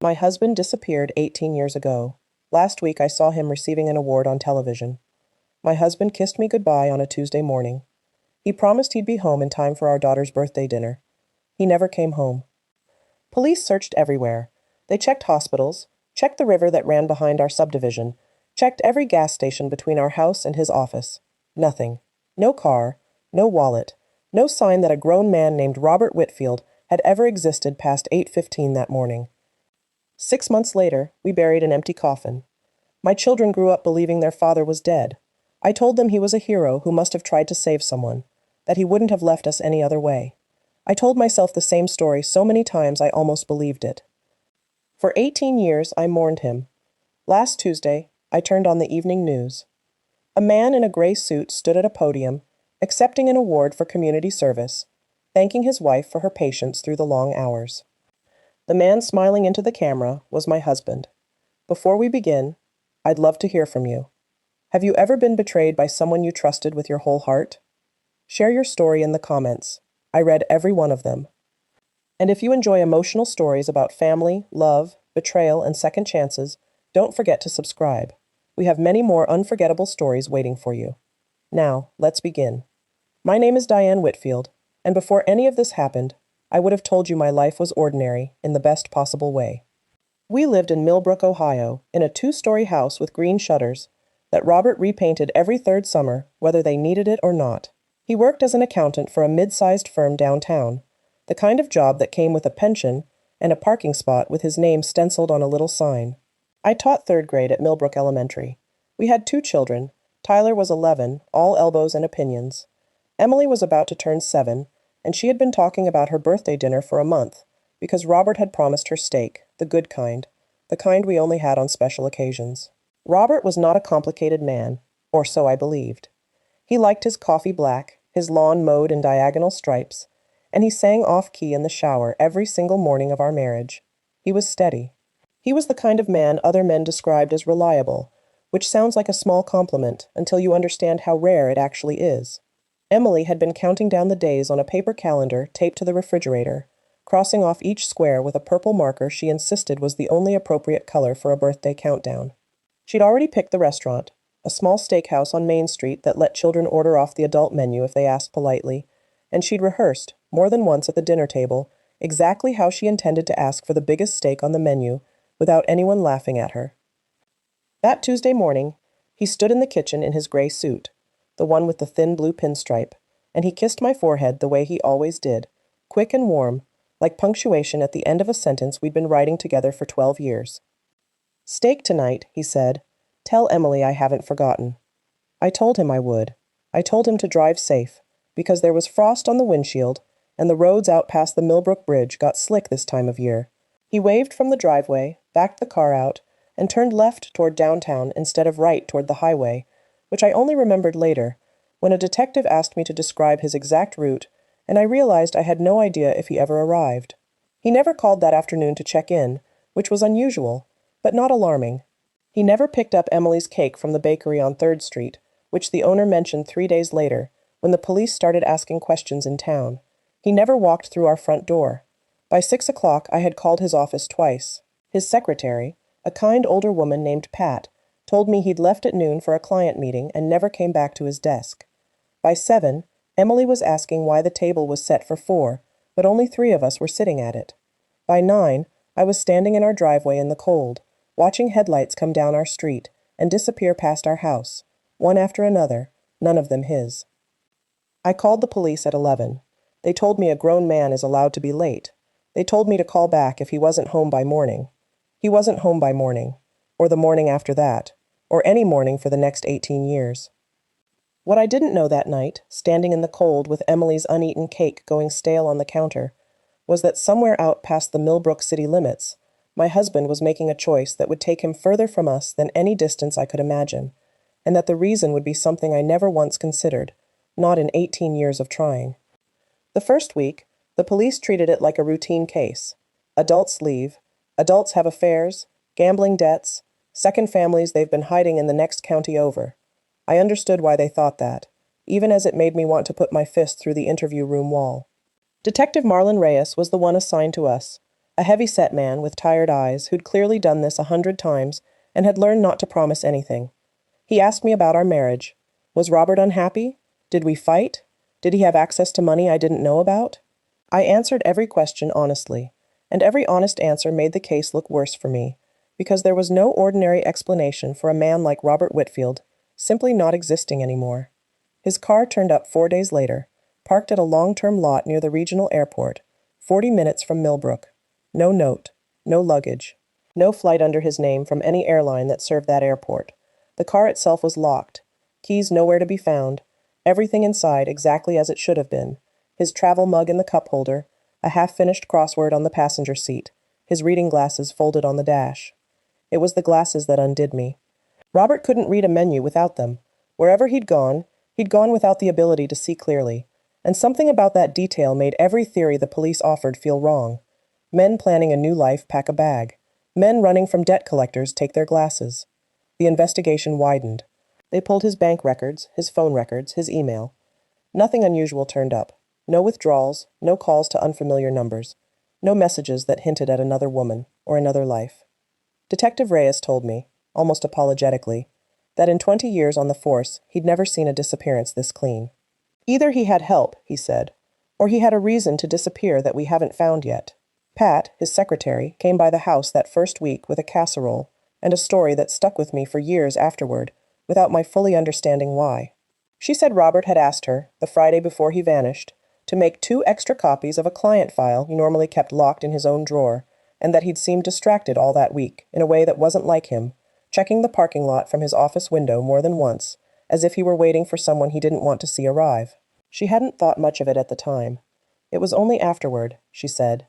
My husband disappeared 18 years ago. Last week I saw him receiving an award on television. My husband kissed me goodbye on a Tuesday morning. He promised he'd be home in time for our daughter's birthday dinner. He never came home. Police searched everywhere. They checked hospitals, checked the river that ran behind our subdivision, checked every gas station between our house and his office. Nothing. No car, no wallet, no sign that a grown man named Robert Whitfield had ever existed past 8:15 that morning. 6 months later, we buried an empty coffin. My children grew up believing their father was dead. I told them he was a hero who must have tried to save someone, that he wouldn't have left us any other way. I told myself the same story so many times I almost believed it. For 18 years, I mourned him. Last Tuesday, I turned on the evening news. A man in a gray suit stood at a podium, accepting an award for community service, thanking his wife for her patience through the long hours. The man smiling into the camera was my husband. Before we begin, I'd love to hear from you. Have you ever been betrayed by someone you trusted with your whole heart? Share your story in the comments. I read every one of them. And if you enjoy emotional stories about family, love, betrayal, and second chances, don't forget to subscribe. We have many more unforgettable stories waiting for you. Now, let's begin. My name is Diane Whitfield, and before any of this happened, I would have told you my life was ordinary in the best possible way. We lived in Millbrook, Ohio, in a 2-story house with green shutters that Robert repainted every third summer, whether they needed it or not. He worked as an accountant for a mid-sized firm downtown, the kind of job that came with a pension and a parking spot with his name stenciled on a little sign. I taught 3rd grade at Millbrook Elementary. We had 2 children. Tyler was 11, all elbows and opinions. Emily was about to turn 7, and she had been talking about her birthday dinner for a month, because Robert had promised her steak, the good kind, the kind we only had on special occasions. Robert was not a complicated man, or so I believed. He liked his coffee black, his lawn mowed in diagonal stripes, and he sang off-key in the shower every single morning of our marriage. He was steady. He was the kind of man other men described as reliable, which sounds like a small compliment until you understand how rare it actually is. Emily had been counting down the days on a paper calendar taped to the refrigerator, crossing off each square with a purple marker she insisted was the only appropriate color for a birthday countdown. She'd already picked the restaurant, a small steakhouse on Main Street that let children order off the adult menu if they asked politely, and she'd rehearsed, more than once at the dinner table, exactly how she intended to ask for the biggest steak on the menu without anyone laughing at her. That Tuesday morning, he stood in the kitchen in his gray suit, the one with the thin blue pinstripe, and he kissed my forehead the way he always did, quick and warm, like punctuation at the end of a sentence we'd been writing together for 12 years. "Steak tonight," he said. "Tell Emily I haven't forgotten." I told him I would. I told him to drive safe, because there was frost on the windshield, and the roads out past the Millbrook Bridge got slick this time of year. He waved from the driveway, backed the car out, and turned left toward downtown instead of right toward the highway, which I only remembered later, when a detective asked me to describe his exact route, and I realized I had no idea if he ever arrived. He never called that afternoon to check in, which was unusual, but not alarming. He never picked up Emily's cake from the bakery on 3rd Street, which the owner mentioned 3 days later, when the police started asking questions in town. He never walked through our front door. By 6 o'clock, I had called his office twice. His secretary, a kind older woman named Pat, told me he'd left at noon for a client meeting and never came back to his desk. By 7, Emily was asking why the table was set for 4, but only 3 of us were sitting at it. By 9, I was standing in our driveway in the cold, watching headlights come down our street and disappear past our house, one after another, none of them his. I called the police at 11. They told me a grown man is allowed to be late. They told me to call back if he wasn't home by morning. He wasn't home by morning, or the morning after that, or any morning for the next 18 years. What I didn't know that night, standing in the cold with Emily's uneaten cake going stale on the counter, was that somewhere out past the Millbrook city limits, my husband was making a choice that would take him further from us than any distance I could imagine, and that the reason would be something I never once considered, not in 18 years of trying. The first week, the police treated it like a routine case. Adults leave, adults have affairs, gambling debts, second families they've been hiding in the next county over. I understood why they thought that, even as it made me want to put my fist through the interview room wall. Detective Marlon Reyes was the one assigned to us, a heavy-set man with tired eyes who'd clearly done this 100 times and had learned not to promise anything. He asked me about our marriage. Was Robert unhappy? Did we fight? Did he have access to money I didn't know about? I answered every question honestly, and every honest answer made the case look worse for me, because there was no ordinary explanation for a man like Robert Whitfield simply not existing anymore. His car turned up 4 days later, parked at a long-term lot near the regional airport, 40 minutes from Millbrook. No note, no luggage, no flight under his name from any airline that served that airport. The car itself was locked, keys nowhere to be found, everything inside exactly as it should have been, his travel mug in the cup holder, a half-finished crossword on the passenger seat, his reading glasses folded on the dash. It was the glasses that undid me. Robert couldn't read a menu without them. Wherever he'd gone without the ability to see clearly, and something about that detail made every theory the police offered feel wrong. Men planning a new life pack a bag. Men running from debt collectors take their glasses. The investigation widened. They pulled his bank records, his phone records, his email. Nothing unusual turned up. No withdrawals, no calls to unfamiliar numbers. No messages that hinted at another woman or another life. Detective Reyes told me, almost apologetically, that in 20 years on the force he'd never seen a disappearance this clean. Either he had help, he said, or he had a reason to disappear that we haven't found yet. Pat, his secretary, came by the house that first week with a casserole and a story that stuck with me for years afterward, without my fully understanding why. She said Robert had asked her, the Friday before he vanished, to make 2 extra copies of a client file he normally kept locked in his own drawer, and that he'd seemed distracted all that week, in a way that wasn't like him, checking the parking lot from his office window more than once, as if he were waiting for someone he didn't want to see arrive. She hadn't thought much of it at the time. It was only afterward, she said,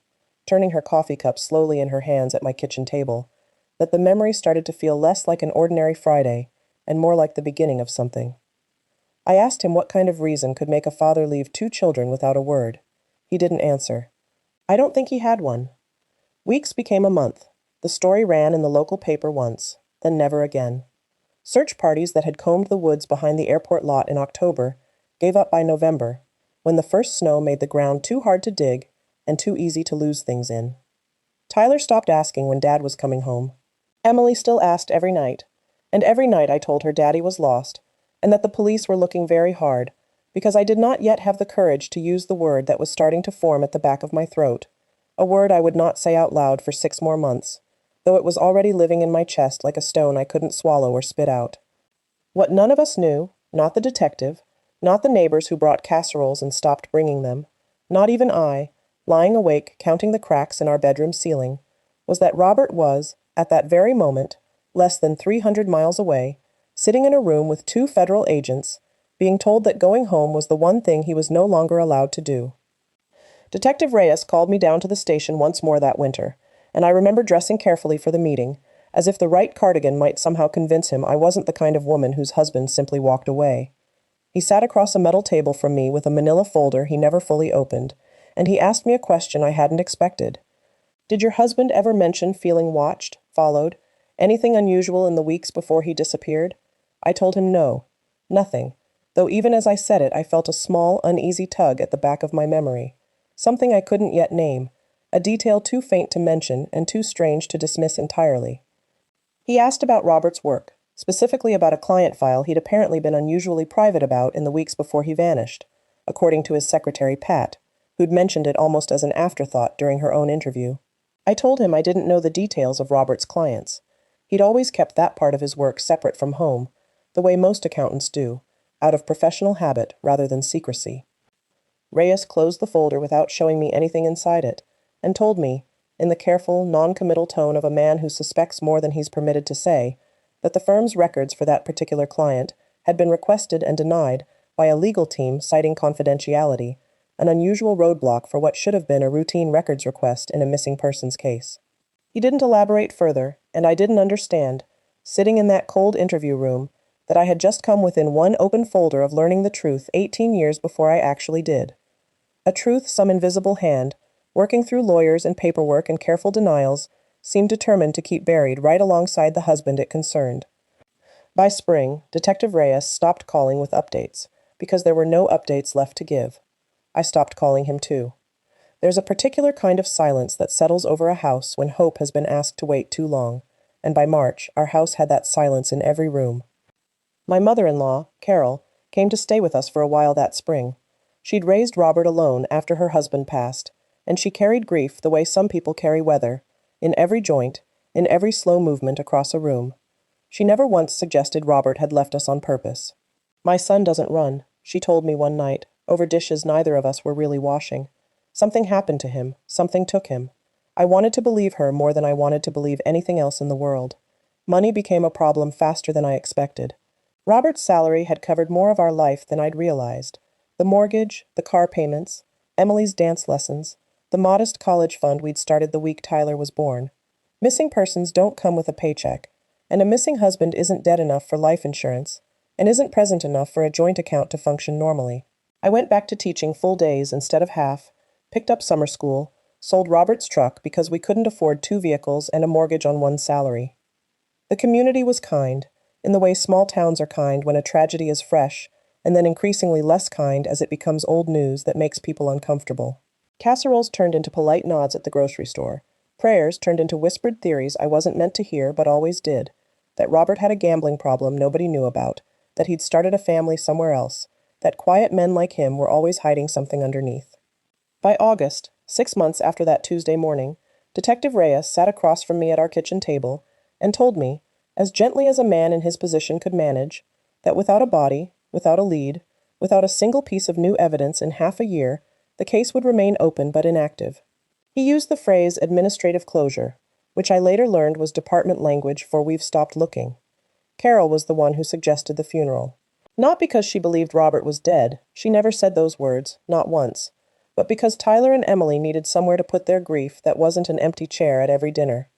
turning her coffee cup slowly in her hands at my kitchen table, that the memory started to feel less like an ordinary Friday and more like the beginning of something. I asked him what kind of reason could make a father leave 2 children without a word. He didn't answer. I don't think he had one. Weeks became a month. The story ran in the local paper once, then never again. Search parties that had combed the woods behind the airport lot in October gave up by November, when the first snow made the ground too hard to dig and too easy to lose things in. Tyler stopped asking when Dad was coming home. Emily still asked every night, and every night I told her Daddy was lost, and that the police were looking very hard, because I did not yet have the courage to use the word that was starting to form at the back of my throat, a word I would not say out loud for 6 more months, though it was already living in my chest like a stone I couldn't swallow or spit out. What none of us knew, not the detective, not the neighbors who brought casseroles and stopped bringing them, not even I, lying awake counting the cracks in our bedroom ceiling, was that Robert was, at that very moment, less than 300 miles away, sitting in a room with 2 federal agents, being told that going home was the one thing he was no longer allowed to do. Detective Reyes called me down to the station once more that winter, and I remember dressing carefully for the meeting, as if the right cardigan might somehow convince him I wasn't the kind of woman whose husband simply walked away. He sat across a metal table from me with a manila folder he never fully opened, and he asked me a question I hadn't expected. Did your husband ever mention feeling watched, followed, anything unusual in the weeks before he disappeared? I told him no, nothing, though even as I said it I felt a small, uneasy tug at the back of my memory, something I couldn't yet name, a detail too faint to mention and too strange to dismiss entirely. He asked about Robert's work, specifically about a client file he'd apparently been unusually private about in the weeks before he vanished, according to his secretary Pat, who'd mentioned it almost as an afterthought during her own interview. I told him I didn't know the details of Robert's clients. He'd always kept that part of his work separate from home, the way most accountants do, out of professional habit rather than secrecy. Reyes closed the folder without showing me anything inside it, and told me, in the careful, non-committal tone of a man who suspects more than he's permitted to say, that the firm's records for that particular client had been requested and denied by a legal team citing confidentiality, an unusual roadblock for what should have been a routine records request in a missing persons case. He didn't elaborate further, and I didn't understand, sitting in that cold interview room, that I had just come within one open folder of learning the truth 18 years before I actually did. A truth some invisible hand, working through lawyers and paperwork and careful denials, seemed determined to keep buried right alongside the husband it concerned. By spring, Detective Reyes stopped calling with updates, because there were no updates left to give. I stopped calling him too. There's a particular kind of silence that settles over a house when hope has been asked to wait too long, and by March, our house had that silence in every room. My mother-in-law, Carol, came to stay with us for a while that spring. She'd raised Robert alone after her husband passed, and she carried grief the way some people carry weather, in every joint, in every slow movement across a room. She never once suggested Robert had left us on purpose. "My son doesn't run," she told me one night, over dishes neither of us were really washing. "Something happened to him. Something took him." I wanted to believe her more than I wanted to believe anything else in the world. Money became a problem faster than I expected. Robert's salary had covered more of our life than I'd realized. The mortgage, the car payments, Emily's dance lessons, the modest college fund we'd started the week Tyler was born. Missing persons don't come with a paycheck, and a missing husband isn't dead enough for life insurance, and isn't present enough for a joint account to function normally. I went back to teaching full days instead of half, picked up summer school, sold Robert's truck because we couldn't afford 2 vehicles and a mortgage on one salary. The community was kind, in the way small towns are kind when a tragedy is fresh, and then increasingly less kind as it becomes old news that makes people uncomfortable. Casseroles turned into polite nods at the grocery store. Prayers turned into whispered theories I wasn't meant to hear but always did. That Robert had a gambling problem nobody knew about, that he'd started a family somewhere else, that quiet men like him were always hiding something underneath. By August, 6 months after that Tuesday morning, Detective Reyes sat across from me at our kitchen table and told me, as gently as a man in his position could manage, that without a body, without a lead, without a single piece of new evidence in half a year, the case would remain open but inactive. He used the phrase administrative closure, which I later learned was department language for "we've stopped looking." Carol was the one who suggested the funeral. Not because she believed Robert was dead, she never said those words, not once, but because Tyler and Emily needed somewhere to put their grief that wasn't an empty chair at every dinner.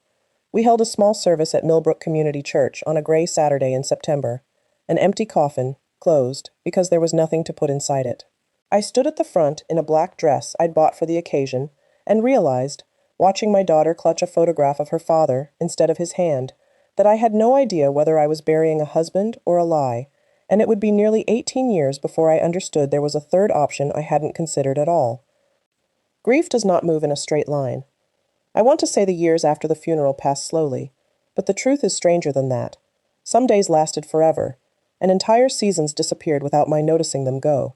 We held a small service at Millbrook Community Church on a gray Saturday in September, an empty coffin, closed, because there was nothing to put inside it. I stood at the front in a black dress I'd bought for the occasion and realized, watching my daughter clutch a photograph of her father instead of his hand, that I had no idea whether I was burying a husband or a lie, and it would be nearly 18 years before I understood there was a third option I hadn't considered at all. Grief does not move in a straight line. I want to say the years after the funeral passed slowly, but the truth is stranger than that. Some days lasted forever, and entire seasons disappeared without my noticing them go.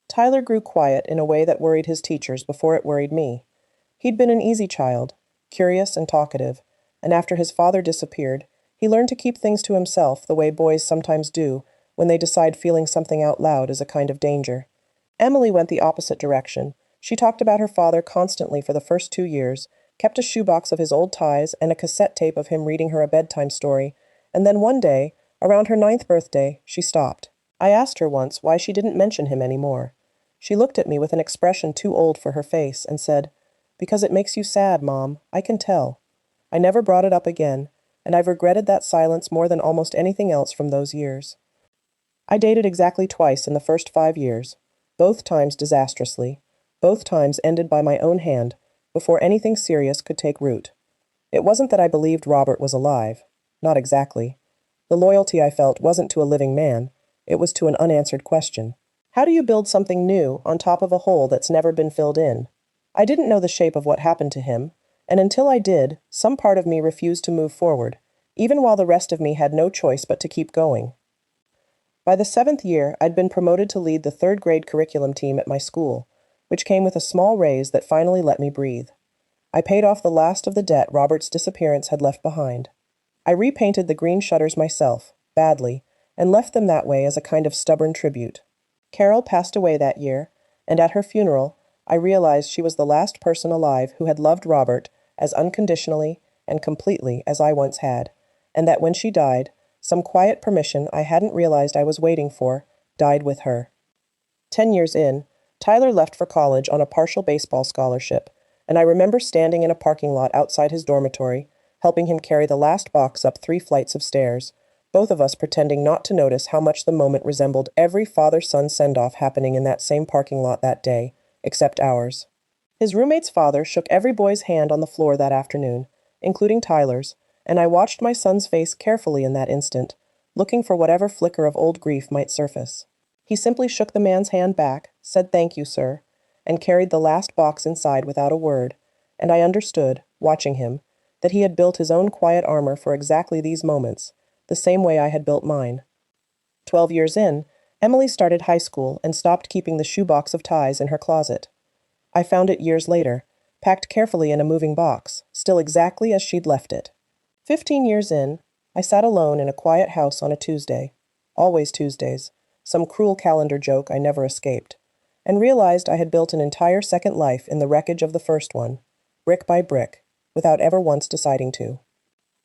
Tyler grew quiet in a way that worried his teachers before it worried me. He'd been an easy child, curious and talkative, and after his father disappeared, he learned to keep things to himself the way boys sometimes do when they decide feeling something out loud is a kind of danger. Emily went the opposite direction. She talked about her father constantly for the first 2 years, kept a shoebox of his old ties and a cassette tape of him reading her a bedtime story, and then one day, around her 9th birthday, she stopped. I asked her once why she didn't mention him anymore. She looked at me with an expression too old for her face and said, "Because it makes you sad, Mom. I can tell." I never brought it up again, and I've regretted that silence more than almost anything else from those years. I dated exactly twice in the first 5 years, both times disastrously, both times ended by my own hand, before anything serious could take root. It wasn't that I believed Robert was alive. Not exactly. The loyalty I felt wasn't to a living man. It was to an unanswered question. How do you build something new on top of a hole that's never been filled in? I didn't know the shape of what happened to him, and until I did, some part of me refused to move forward, even while the rest of me had no choice but to keep going. By the 7th year, I'd been promoted to lead the 3rd grade curriculum team at my school, which came with a small raise that finally let me breathe. I paid off the last of the debt Robert's disappearance had left behind. I repainted the green shutters myself, badly, and left them that way as a kind of stubborn tribute. Carol passed away that year, and at her funeral, I realized she was the last person alive who had loved Robert as unconditionally and completely as I once had, and that when she died, some quiet permission I hadn't realized I was waiting for died with her. 10 years in, Tyler left for college on a partial baseball scholarship, and I remember standing in a parking lot outside his dormitory, helping him carry the last box up 3 flights of stairs, both of us pretending not to notice how much the moment resembled every father-son send-off happening in that same parking lot that day, except ours. His roommate's father shook every boy's hand on the floor that afternoon, including Tyler's, and I watched my son's face carefully in that instant, looking for whatever flicker of old grief might surface. He simply shook the man's hand back, said "Thank you, sir," and carried the last box inside without a word, and I understood, watching him, that he had built his own quiet armor for exactly these moments, the same way I had built mine. 12 years in, Emily started high school and stopped keeping the shoebox of ties in her closet. I found it years later, packed carefully in a moving box, still exactly as she'd left it. 15 years in, I sat alone in a quiet house on a Tuesday, always Tuesdays, some cruel calendar joke I never escaped, and realized I had built an entire second life in the wreckage of the first one, brick by brick, without ever once deciding to.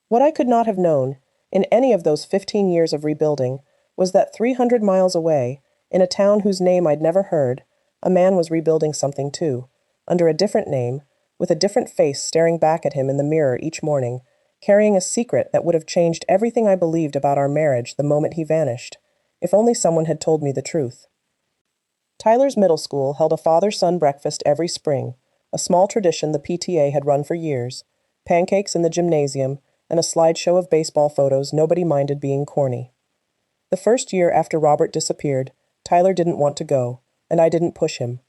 What I could not have known, in any of those 15 years of rebuilding, was that 300 miles away, in a town whose name I'd never heard, a man was rebuilding something too, under a different name, with a different face staring back at him in the mirror each morning, carrying a secret that would have changed everything I believed about our marriage the moment he vanished, if only someone had told me the truth. Tyler's middle school held a father-son breakfast every spring, a small tradition the PTA had run for years, pancakes in the gymnasium, and a slideshow of baseball photos nobody minded being corny. The first year after Robert disappeared, Tyler didn't want to go, and I didn't push him.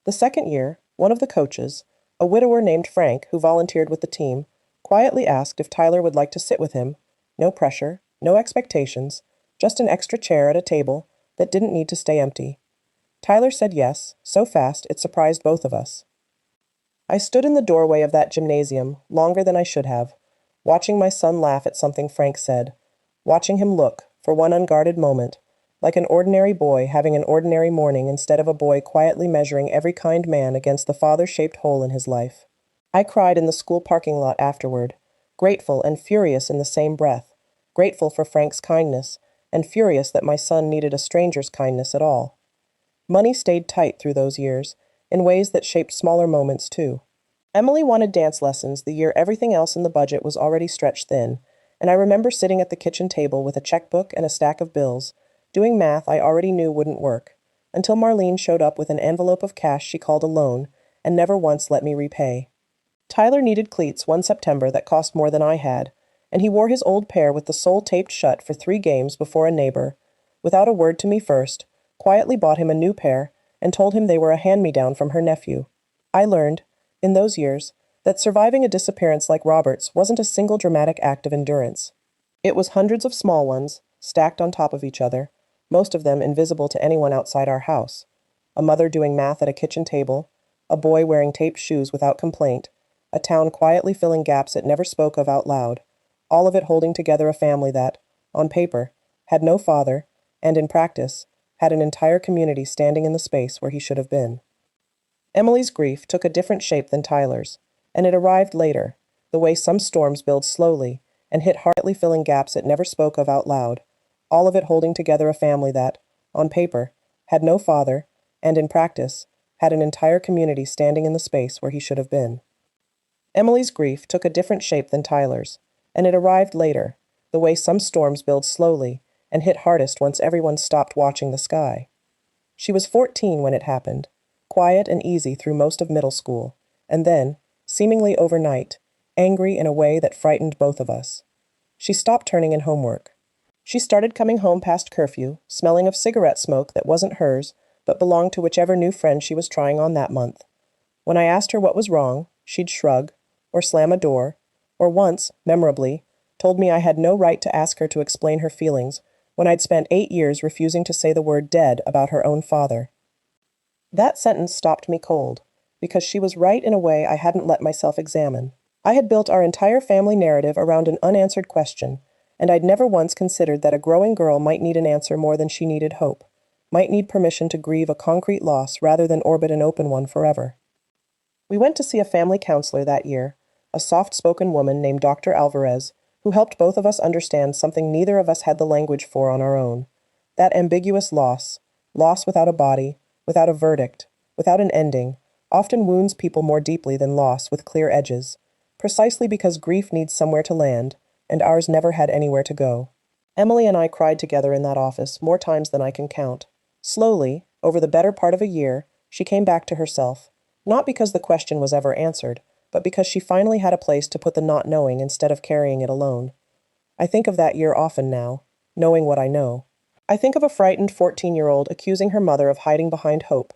The second year, one of the coaches, a widower named Frank who volunteered with the team, quietly asked if Tyler would like to sit with him. No pressure, no expectations, just an extra chair at a table that didn't need to stay empty. Tyler said yes, so fast it surprised both of us. I stood in the doorway of that gymnasium longer than I should have, watching my son laugh at something Frank said, watching him look, for one unguarded moment, like an ordinary boy having an ordinary morning instead of a boy quietly measuring every kind man against the father-shaped hole in his life. I cried in the school parking lot afterward, grateful and furious in the same breath, grateful for Frank's kindness, and furious that my son needed a stranger's kindness at all. Money stayed tight through those years, in ways that shaped smaller moments too. Emily wanted dance lessons the year everything else in the budget was already stretched thin, and I remember sitting at the kitchen table with a checkbook and a stack of bills, doing math I already knew wouldn't work, until Marlene showed up with an envelope of cash she called a loan, and never once let me repay. Tyler needed cleats one September that cost more than I had, and he wore his old pair with the sole taped shut for 3 games before a neighbor, without a word to me first, quietly bought him a new pair, and told him they were a hand-me-down from her nephew. I learned, in those years, that surviving a disappearance like Robert's wasn't a single dramatic act of endurance. It was hundreds of small ones, stacked on top of each other, most of them invisible to anyone outside our house. A mother doing math at a kitchen table, a boy wearing taped shoes without complaint, a town quietly filling gaps it never spoke of out loud, all of it holding together a family that, on paper, had no father, and in practice, had an entire community standing in the space where he should have been. Emily's grief took a different shape than Tyler's, and it arrived later, the way some storms build slowly and hit hardly filling gaps it never spoke of out loud, all of it holding together a family that, on paper, had no father, and in practice, had an entire community standing in the space where he should have been. Emily's grief took a different shape than Tyler's, and it arrived later, the way some storms build slowly and hit hardest once everyone stopped watching the sky. She was 14 when it happened, quiet and easy through most of middle school, and then, seemingly overnight, angry in a way that frightened both of us. She stopped turning in homework. She started coming home past curfew, smelling of cigarette smoke that wasn't hers, but belonged to whichever new friend she was trying on that month. When I asked her what was wrong, she'd shrug, or slam a door, or once, memorably, told me I had no right to ask her to explain her feelings when I'd spent 8 years refusing to say the word dead about her own father. That sentence stopped me cold, because she was right in a way I hadn't let myself examine. I had built our entire family narrative around an unanswered question, and I'd never once considered that a growing girl might need an answer more than she needed hope, might need permission to grieve a concrete loss rather than orbit an open one forever. We went to see a family counselor that year, a soft-spoken woman named Dr. Alvarez, who helped both of us understand something neither of us had the language for on our own. That ambiguous loss without a body, without a verdict, without an ending, often wounds people more deeply than loss with clear edges, precisely because grief needs somewhere to land, and ours never had anywhere to go. Emily and I cried together in that office more times than I can count. Slowly, over the better part of a year, she came back to herself, not because the question was ever answered, but because she finally had a place to put the not knowing instead of carrying it alone. I think of that year often now, knowing what I know. I think of a frightened 14-year-old accusing her mother of hiding behind hope,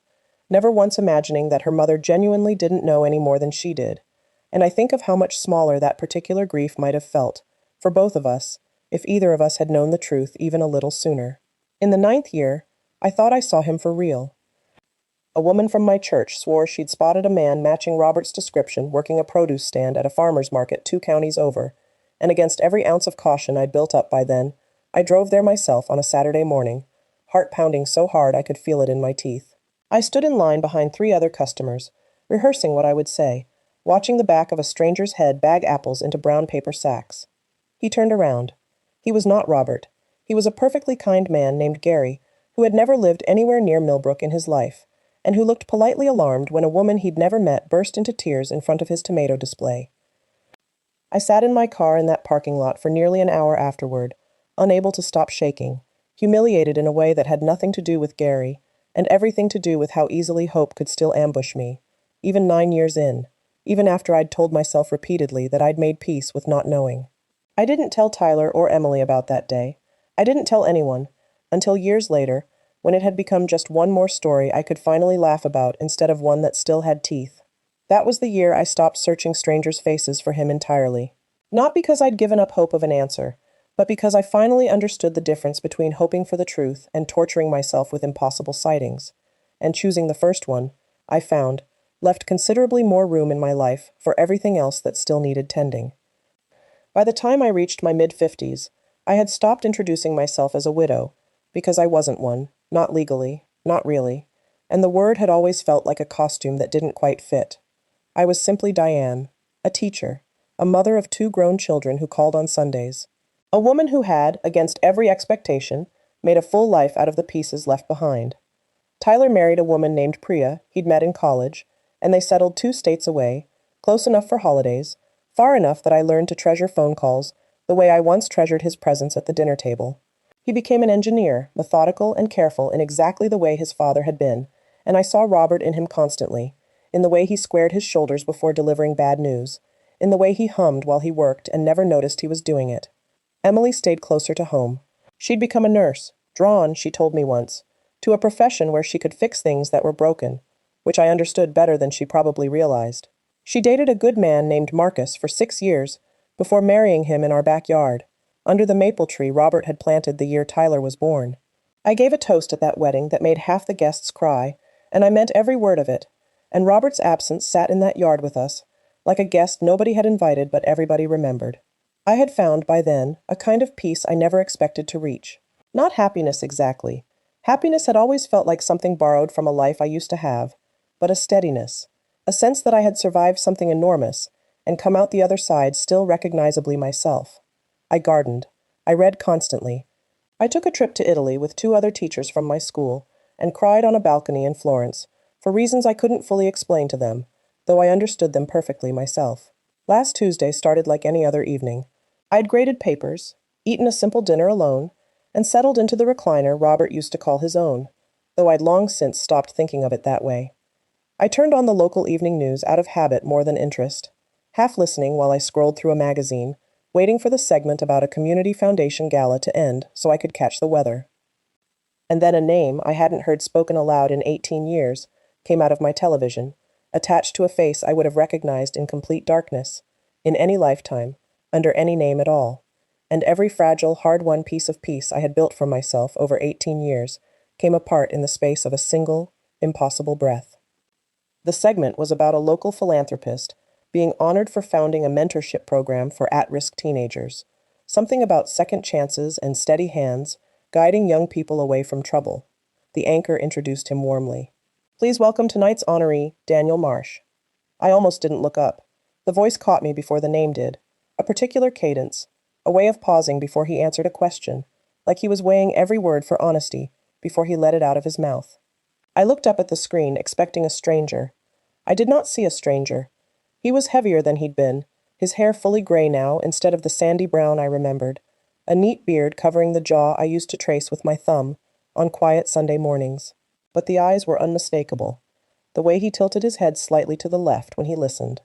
never once imagining that her mother genuinely didn't know any more than she did. And I think of how much smaller that particular grief might have felt, for both of us, if either of us had known the truth even a little sooner. In the 9th year, I thought I saw him for real. A woman from my church swore she'd spotted a man matching Robert's description working a produce stand at a farmer's market 2 counties over, and against every ounce of caution I'd built up by then, I drove there myself on a Saturday morning, heart pounding so hard I could feel it in my teeth. I stood in line behind 3 other customers, rehearsing what I would say, watching the back of a stranger's head bag apples into brown paper sacks. He turned around. He was not Robert. He was a perfectly kind man named Gary, who had never lived anywhere near Millbrook in his life, and who looked politely alarmed when a woman he'd never met burst into tears in front of his tomato display. I sat in my car in that parking lot for nearly an hour afterward, unable to stop shaking, humiliated in a way that had nothing to do with Gary, and everything to do with how easily hope could still ambush me, even 9 years in, even after I'd told myself repeatedly that I'd made peace with not knowing. I didn't tell Tyler or Emily about that day. I didn't tell anyone, until years later, when it had become just one more story I could finally laugh about instead of one that still had teeth. That was the year I stopped searching strangers' faces for him entirely. Not because I'd given up hope of an answer, but because I finally understood the difference between hoping for the truth and torturing myself with impossible sightings. And choosing the first one, I found, left considerably more room in my life for everything else that still needed tending. By the time I reached my mid-50s, I had stopped introducing myself as a widow, because I wasn't one, not legally, not really, and the word had always felt like a costume that didn't quite fit. I was simply Diane, a teacher, a mother of 2 grown children who called on Sundays, a woman who had, against every expectation, made a full life out of the pieces left behind. Tyler married a woman named Priya he'd met in college, and they settled 2 states away, close enough for holidays, far enough that I learned to treasure phone calls the way I once treasured his presence at the dinner table. He became an engineer, methodical and careful in exactly the way his father had been, and I saw Robert in him constantly, in the way he squared his shoulders before delivering bad news, in the way he hummed while he worked and never noticed he was doing it. Emily stayed closer to home. She'd become a nurse, drawn, she told me once, to a profession where she could fix things that were broken, which I understood better than she probably realized. She dated a good man named Marcus for 6 years, before marrying him in our backyard, under the maple tree Robert had planted the year Tyler was born. I gave a toast at that wedding that made half the guests cry, and I meant every word of it, and Robert's absence sat in that yard with us, like a guest nobody had invited but everybody remembered. I had found, by then, a kind of peace I never expected to reach. Not happiness exactly. Happiness had always felt like something borrowed from a life I used to have, but a steadiness, a sense that I had survived something enormous, and come out the other side still recognizably myself. I gardened. I read constantly. I took a trip to Italy with 2 other teachers from my school, and cried on a balcony in Florence, for reasons I couldn't fully explain to them, though I understood them perfectly myself. Last Tuesday started like any other evening. I'd graded papers, eaten a simple dinner alone, and settled into the recliner Robert used to call his own, though I'd long since stopped thinking of it that way. I turned on the local evening news out of habit more than interest, half listening while I scrolled through a magazine, waiting for the segment about a community foundation gala to end so I could catch the weather. And then a name I hadn't heard spoken aloud in 18 years came out of my television, attached to a face I would have recognized in complete darkness, in any lifetime, under any name at all, and every fragile, hard-won piece of peace I had built for myself over 18 years came apart in the space of a single, impossible breath. The segment was about a local philanthropist being honored for founding a mentorship program for at-risk teenagers, something about second chances and steady hands guiding young people away from trouble. The anchor introduced him warmly. "Please welcome tonight's honoree, Daniel Marsh." I almost didn't look up. The voice caught me before the name did. A particular cadence, a way of pausing before he answered a question, like he was weighing every word for honesty before he let it out of his mouth. I looked up at the screen, expecting a stranger. I did not see a stranger. He was heavier than he'd been, his hair fully gray now instead of the sandy brown I remembered, a neat beard covering the jaw I used to trace with my thumb on quiet Sunday mornings. But the eyes were unmistakable, the way he tilted his head slightly to the left when he listened,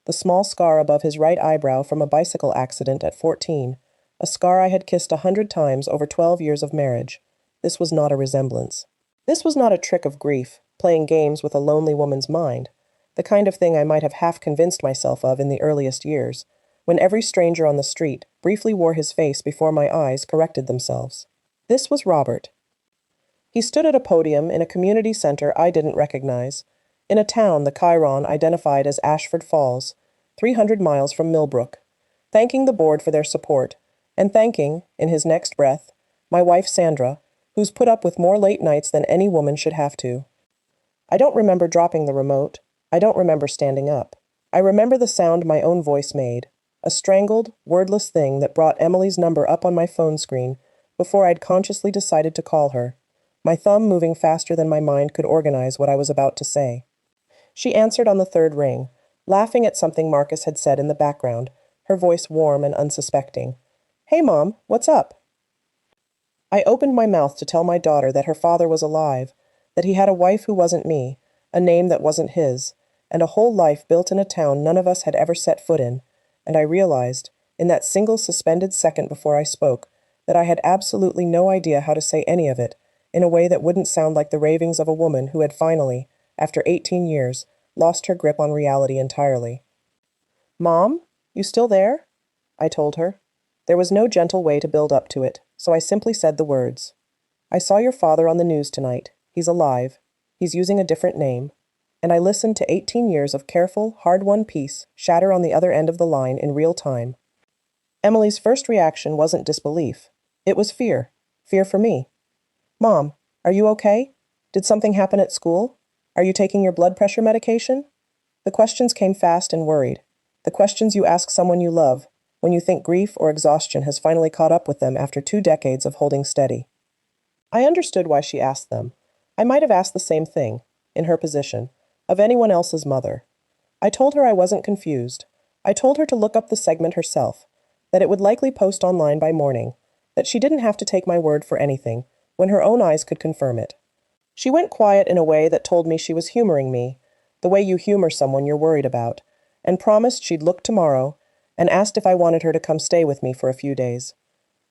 the small scar above his right eyebrow from a bicycle accident at 14, a scar I had kissed 100 times over 12 years of marriage. This was not a resemblance. This was not a trick of grief, playing games with a lonely woman's mind, the kind of thing I might have half convinced myself of in the earliest years, when every stranger on the street briefly wore his face before my eyes corrected themselves. This was Robert. He stood at a podium in a community center I didn't recognize, in a town the Chiron identified as Ashford Falls, 300 miles from Millbrook, thanking the board for their support, and thanking, in his next breath, my wife Sandra, who's put up with more late nights than any woman should have to. I don't remember dropping the remote. I don't remember standing up. I remember the sound my own voice made, a strangled, wordless thing that brought Emily's number up on my phone screen before I'd consciously decided to call her, my thumb moving faster than my mind could organize what I was about to say. She answered on the third ring, laughing at something Marcus had said in the background, her voice warm and unsuspecting. "Hey, Mom, what's up?" I opened my mouth to tell my daughter that her father was alive, that he had a wife who wasn't me, a name that wasn't his, and a whole life built in a town none of us had ever set foot in, and I realized, in that single suspended second before I spoke, that I had absolutely no idea how to say any of it, in a way that wouldn't sound like the ravings of a woman who had finally, after 18 years, lost her grip on reality entirely. "Mom, you still there?" I told her. There was no gentle way to build up to it, so I simply said the words. "I saw your father on the news tonight. He's alive. He's using a different name." And I listened to 18 years of careful, hard-won peace shatter on the other end of the line in real time. Emily's first reaction wasn't disbelief. It was fear. Fear for me. "Mom, are you okay? Did something happen at school? Are you taking your blood pressure medication?" The questions came fast and worried. The questions you ask someone you love when you think grief or exhaustion has finally caught up with them after 2 decades of holding steady. I understood why she asked them. I might have asked the same thing, in her position, of anyone else's mother. I told her I wasn't confused. I told her to look up the segment herself, that it would likely post online by morning, that she didn't have to take my word for anything, when her own eyes could confirm it. She went quiet in a way that told me she was humoring me, the way you humor someone you're worried about, and promised she'd look tomorrow, and asked if I wanted her to come stay with me for a few days.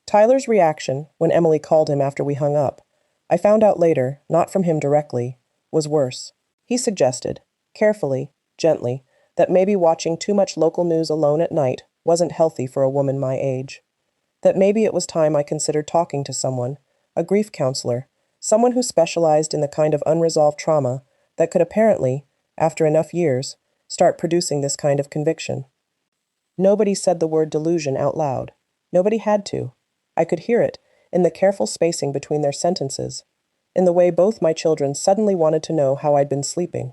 Tyler's reaction, when Emily called him after we hung up, I found out later, not from him directly, was worse. He suggested, carefully, gently, that maybe watching too much local news alone at night wasn't healthy for a woman my age. That maybe it was time I considered talking to someone, a grief counselor, someone who specialized in the kind of unresolved trauma that could apparently, after enough years, start producing this kind of conviction. Nobody said the word delusion out loud. Nobody had to. I could hear it in the careful spacing between their sentences, in the way both my children suddenly wanted to know how I'd been sleeping,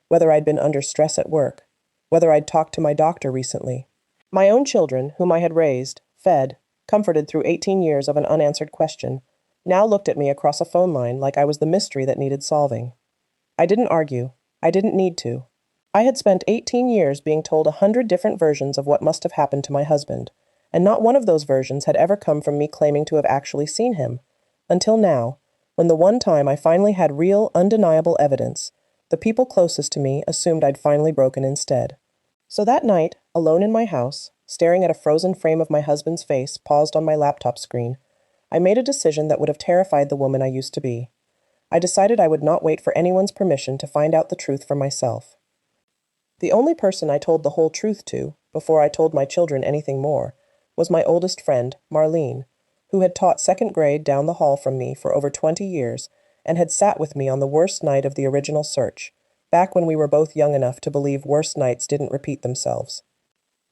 whether I'd been under stress at work, whether I'd talked to my doctor recently. My own children, whom I had raised, fed, comforted through 18 years of an unanswered question, now looked at me across a phone line like I was the mystery that needed solving. I didn't argue. I didn't need to. I had spent 18 years being told 100 different versions of what must have happened to my husband, and not one of those versions had ever come from me claiming to have actually seen him, until now, when the one time I finally had real, undeniable evidence, the people closest to me assumed I'd finally broken instead. So that night, alone in my house, staring at a frozen frame of my husband's face paused on my laptop screen, I made a decision that would have terrified the woman I used to be. I decided I would not wait for anyone's permission to find out the truth for myself. The only person I told the whole truth to, before I told my children anything more, was my oldest friend, Marlene, who had taught second grade down the hall from me for over 20 years and had sat with me on the worst night of the original search, back when we were both young enough to believe worst nights didn't repeat themselves.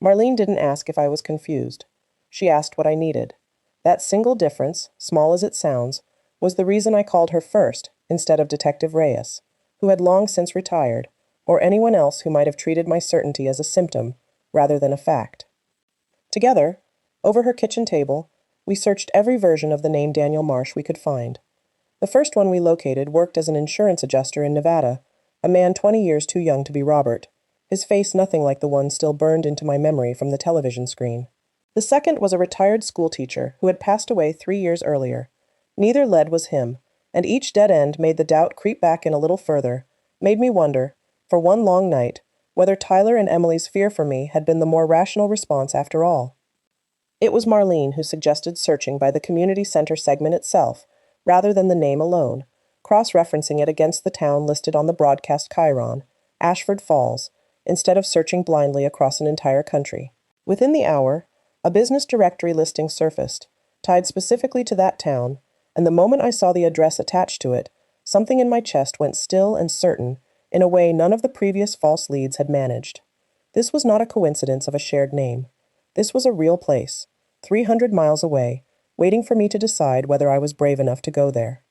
Marlene didn't ask if I was confused. She asked what I needed. That single difference, small as it sounds, was the reason I called her first instead of Detective Reyes, who had long since retired, or anyone else who might have treated my certainty as a symptom rather than a fact. Together, over her kitchen table, we searched every version of the name Daniel Marsh we could find. The first one we located worked as an insurance adjuster in Nevada, a man 20 years too young to be Robert, his face nothing like the one still burned into my memory from the television screen. The second was a retired schoolteacher who had passed away 3 years earlier. Neither lead was him, and each dead end made the doubt creep back in a little further, made me wonder, for one long night, whether Tyler and Emily's fear for me had been the more rational response after all. It was Marlene who suggested searching by the community center segment itself, rather than the name alone, cross-referencing it against the town listed on the broadcast chyron, Ashford Falls, instead of searching blindly across an entire country. Within the hour, a business directory listing surfaced, tied specifically to that town, and the moment I saw the address attached to it, something in my chest went still and certain in a way none of the previous false leads had managed. This was not a coincidence of a shared name. This was a real place, 300 miles away, waiting for me to decide whether I was brave enough to go there.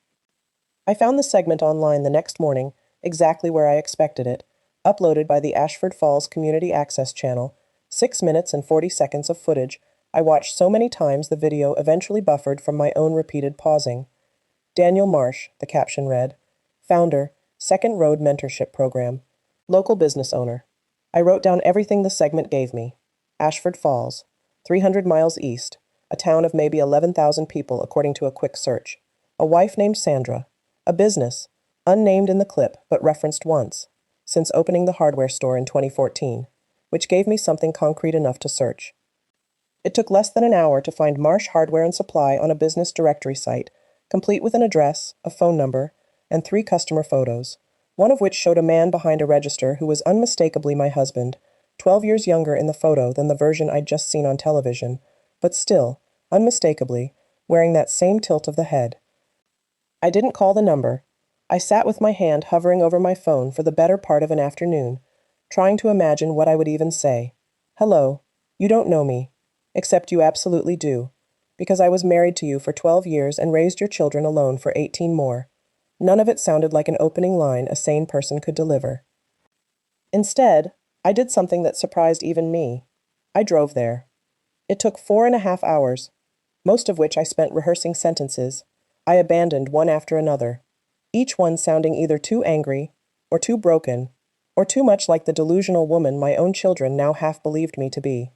I found the segment online the next morning, exactly where I expected it, uploaded by the Ashford Falls Community Access Channel, 6 minutes and 40 seconds of footage I watched so many times the video eventually buffered from my own repeated pausing. Daniel Marsh, the caption read, founder, Second Road Mentorship Program, local business owner. I wrote down everything the segment gave me. Ashford Falls, 300 miles east, a town of maybe 11,000 people according to a quick search. A wife named Sandra. A business, unnamed in the clip but referenced once, since opening the hardware store in 2014, which gave me something concrete enough to search. It took less than an hour to find Marsh Hardware and Supply on a business directory site, complete with an address, a phone number, and 3 customer photos, one of which showed a man behind a register who was unmistakably my husband, 12 years younger in the photo than the version I'd just seen on television, but still, unmistakably, wearing that same tilt of the head. I didn't call the number. I sat with my hand hovering over my phone for the better part of an afternoon, trying to imagine what I would even say. Hello, you don't know me, except you absolutely do, because I was married to you for 12 years and raised your children alone for 18 more. None of it sounded like an opening line a sane person could deliver. Instead, I did something that surprised even me. I drove there. It took 4.5 hours, most of which I spent rehearsing sentences I abandoned one after another, each one sounding either too angry, or too broken, or too much like the delusional woman my own children now half believed me to be.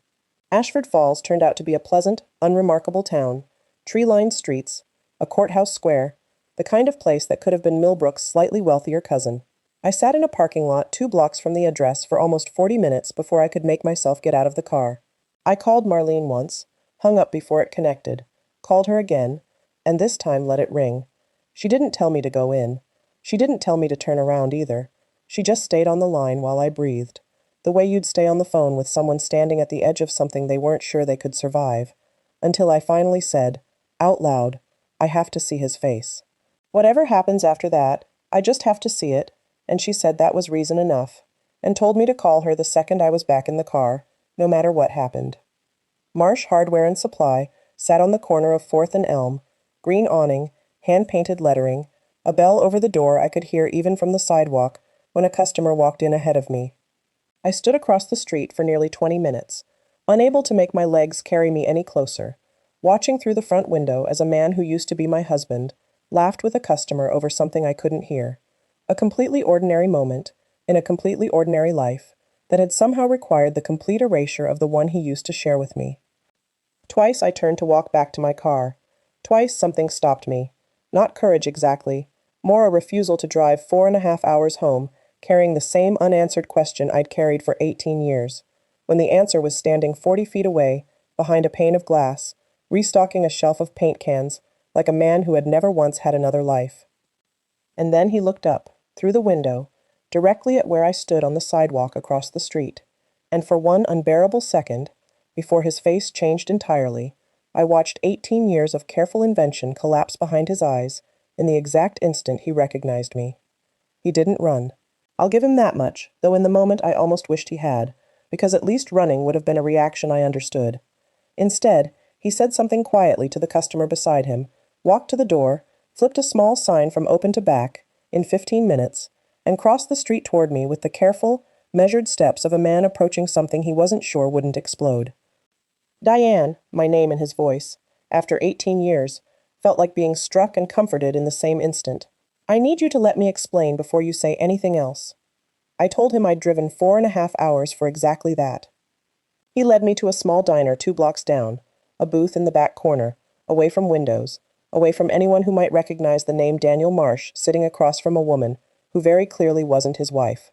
Ashford Falls turned out to be a pleasant, unremarkable town, tree-lined streets, a courthouse square, the kind of place that could have been Millbrook's slightly wealthier cousin. I sat in a parking lot 2 blocks from the address for almost 40 minutes before I could make myself get out of the car. I called Marlene once, hung up before it connected, called her again, and this time let it ring. She didn't tell me to go in. She didn't tell me to turn around either. She just stayed on the line while I breathed, the way you'd stay on the phone with someone standing at the edge of something they weren't sure they could survive, until I finally said, out loud, I have to see his face. Whatever happens after that, I just have to see it, and she said that was reason enough, and told me to call her the second I was back in the car, no matter what happened. Marsh Hardware and Supply sat on the corner of 4th and Elm, green awning, hand-painted lettering, a bell over the door I could hear even from the sidewalk when a customer walked in ahead of me. I stood across the street for nearly 20 minutes, unable to make my legs carry me any closer, watching through the front window as a man who used to be my husband laughed with a customer over something I couldn't hear. A completely ordinary moment, in a completely ordinary life, that had somehow required the complete erasure of the one he used to share with me. Twice I turned to walk back to my car. Twice something stopped me. Not courage exactly, more a refusal to drive 4.5 hours home, carrying the same unanswered question I'd carried for 18 years, when the answer was standing 40 feet away, behind a pane of glass, restocking a shelf of paint cans, like a man who had never once had another life. And then he looked up, through the window, directly at where I stood on the sidewalk across the street, and for one unbearable second, before his face changed entirely, I watched 18 years of careful invention collapse behind his eyes in the exact instant he recognized me. He didn't run. I'll give him that much, though in the moment I almost wished he had, because at least running would have been a reaction I understood. Instead, he said something quietly to the customer beside him, walked to the door, flipped a small sign from open to back, in 15 minutes, and crossed the street toward me with the careful, measured steps of a man approaching something he wasn't sure wouldn't explode. Diane, my name in his voice, after 18 years, felt like being struck and comforted in the same instant. I need you to let me explain before you say anything else. I told him I'd driven 4.5 hours for exactly that. He led me to a small diner 2 blocks down, a booth in the back corner, away from windows, away from anyone who might recognize the name Daniel Marsh sitting across from a woman who very clearly wasn't his wife.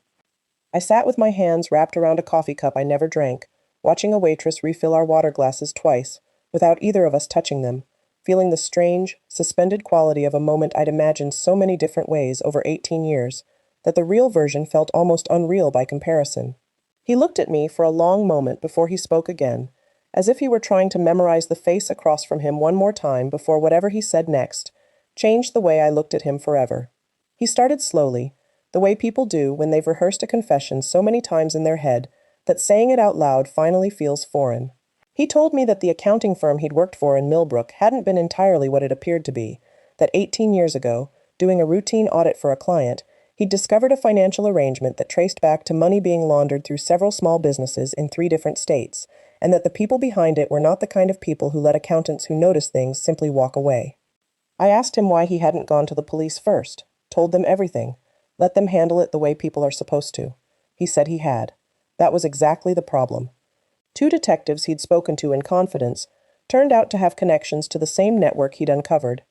I sat with my hands wrapped around a coffee cup I never drank, watching a waitress refill our water glasses twice, without either of us touching them, feeling the strange, suspended quality of a moment I'd imagined so many different ways over 18 years that the real version felt almost unreal by comparison. He looked at me for a long moment before he spoke again, as if he were trying to memorize the face across from him one more time before whatever he said next changed the way I looked at him forever. He started slowly, the way people do when they've rehearsed a confession so many times in their head that saying it out loud finally feels foreign. He told me that the accounting firm he'd worked for in Millbrook hadn't been entirely what it appeared to be, that 18 years ago, doing a routine audit for a client, he'd discovered a financial arrangement that traced back to money being laundered through several small businesses in 3 different states, and that the people behind it were not the kind of people who let accountants who notice things simply walk away. I asked him why he hadn't gone to the police first, told them everything, let them handle it the way people are supposed to. He said he had. That was exactly the problem. 2 detectives he'd spoken to in confidence turned out to have connections to the same network he'd uncovered,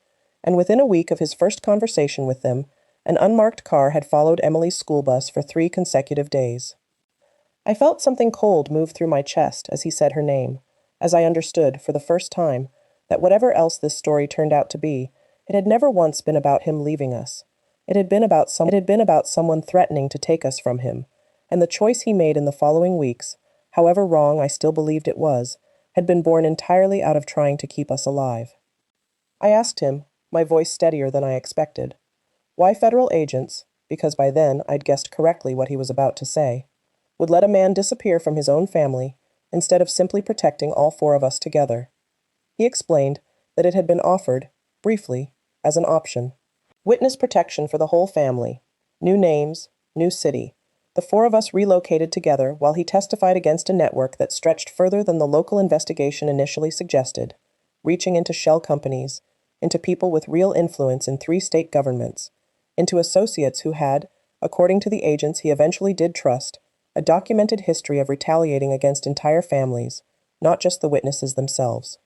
and within a week of his first conversation with them, an unmarked car had followed Emily's school bus for 3 consecutive days. I felt something cold move through my chest as he said her name, as I understood, for the first time, that whatever else this story turned out to be, it had never once been about him leaving us. It had been about someone threatening to take us from him, and the choice he made in the following weeks, however wrong I still believed it was, had been born entirely out of trying to keep us alive. I asked him, my voice steadier than I expected, why federal agents, because by then I'd guessed correctly what he was about to say, would let a man disappear from his own family instead of simply protecting all 4 of us together. He explained that it had been offered, briefly, as an option. Witness protection for the whole family, new names, new city. The 4 of us relocated together while he testified against a network that stretched further than the local investigation initially suggested, reaching into shell companies, into people with real influence in 3 state governments, into associates who had, according to the agents he eventually did trust, a documented history of retaliating against entire families, not just the witnesses themselves.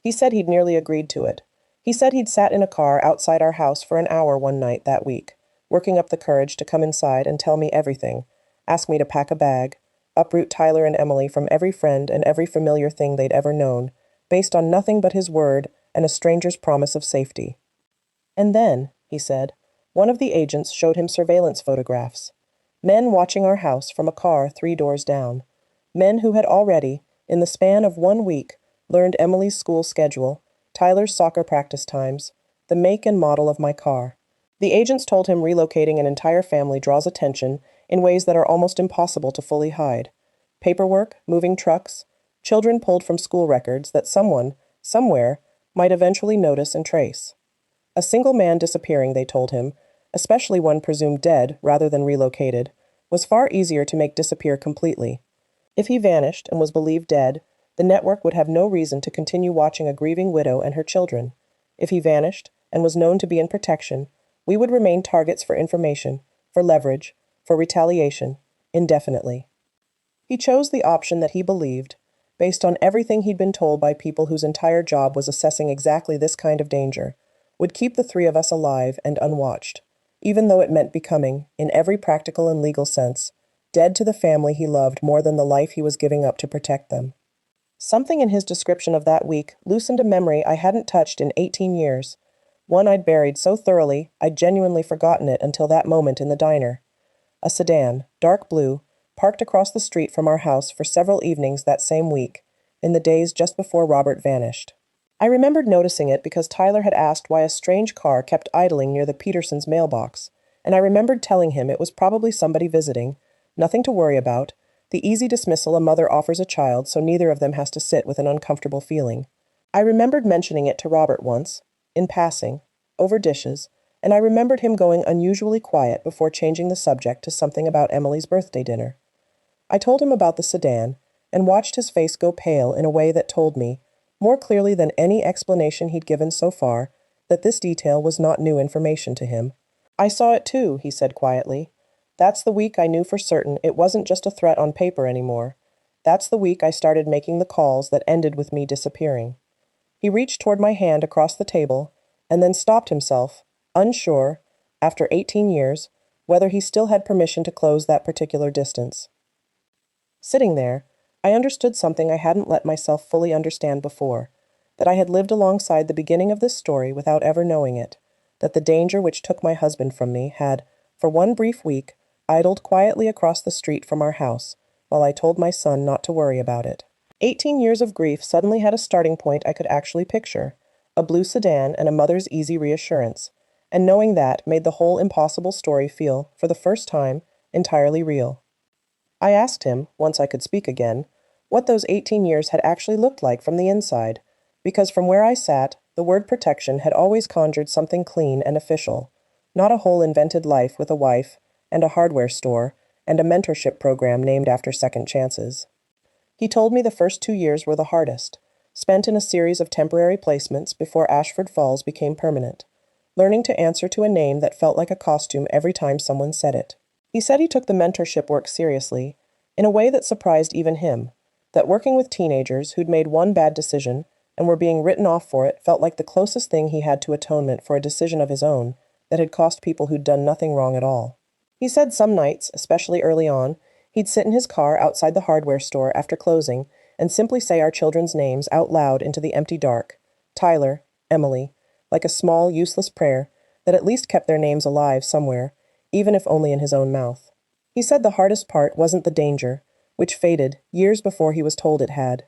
He said he'd nearly agreed to it. He said he'd sat in a car outside our house for an hour one night that week, working up the courage to come inside and tell me everything, ask me to pack a bag, uproot Tyler and Emily from every friend and every familiar thing they'd ever known, based on nothing but his word and a stranger's promise of safety. And then, he said, one of the agents showed him surveillance photographs. Men watching our house from a car 3 doors down. Men who had already, in the span of 1 week, learned Emily's school schedule, Tyler's soccer practice times, the make and model of my car. The agents told him relocating an entire family draws attention in ways that are almost impossible to fully hide. Paperwork, moving trucks, children pulled from school records that someone, somewhere, might eventually notice and trace. A single man disappearing, they told him, especially one presumed dead rather than relocated, was far easier to make disappear completely. If he vanished and was believed dead, the network would have no reason to continue watching a grieving widow and her children. If he vanished and was known to be in protection, we would remain targets for information, for leverage, for retaliation, indefinitely. He chose the option that he believed, based on everything he'd been told by people whose entire job was assessing exactly this kind of danger, would keep the 3 of us alive and unwatched, even though it meant becoming, in every practical and legal sense, dead to the family he loved more than the life he was giving up to protect them. Something in his description of that week loosened a memory I hadn't touched in 18 years, one I'd buried so thoroughly I'd genuinely forgotten it until that moment in the diner. A sedan, dark blue, parked across the street from our house for several evenings that same week, in the days just before Robert vanished. I remembered noticing it because Tyler had asked why a strange car kept idling near the Petersons' mailbox, and I remembered telling him it was probably somebody visiting, nothing to worry about, the easy dismissal a mother offers a child so neither of them has to sit with an uncomfortable feeling. I remembered mentioning it to Robert once, in passing, over dishes, and I remembered him going unusually quiet before changing the subject to something about Emily's birthday dinner. I told him about the sedan, and watched his face go pale in a way that told me, more clearly than any explanation he'd given so far, that this detail was not new information to him. I saw it too, he said quietly. That's the week I knew for certain it wasn't just a threat on paper anymore. That's the week I started making the calls that ended with me disappearing. He reached toward my hand across the table, and then stopped himself, unsure, after 18 years, whether he still had permission to close that particular distance. Sitting there, I understood something I hadn't let myself fully understand before, that I had lived alongside the beginning of this story without ever knowing it, that the danger which took my husband from me had, for one brief week, idled quietly across the street from our house, while I told my son not to worry about it. 18 years of grief suddenly had a starting point I could actually picture, a blue sedan and a mother's easy reassurance, and knowing that made the whole impossible story feel, for the first time, entirely real. I asked him, once I could speak again, what those 18 years had actually looked like from the inside, because from where I sat, the word protection had always conjured something clean and official, not a whole invented life with a wife, and a hardware store, and a mentorship program named after second chances. He told me the first 2 years were the hardest, spent in a series of temporary placements before Ashford Falls became permanent, learning to answer to a name that felt like a costume every time someone said it. He said he took the mentorship work seriously, in a way that surprised even him, that working with teenagers who'd made one bad decision and were being written off for it felt like the closest thing he had to atonement for a decision of his own that had cost people who'd done nothing wrong at all. He said some nights, especially early on, he'd sit in his car outside the hardware store after closing and simply say our children's names out loud into the empty dark, Tyler, Emily, like a small, useless prayer that at least kept their names alive somewhere, even if only in his own mouth. He said the hardest part wasn't the danger, which faded years before he was told it had.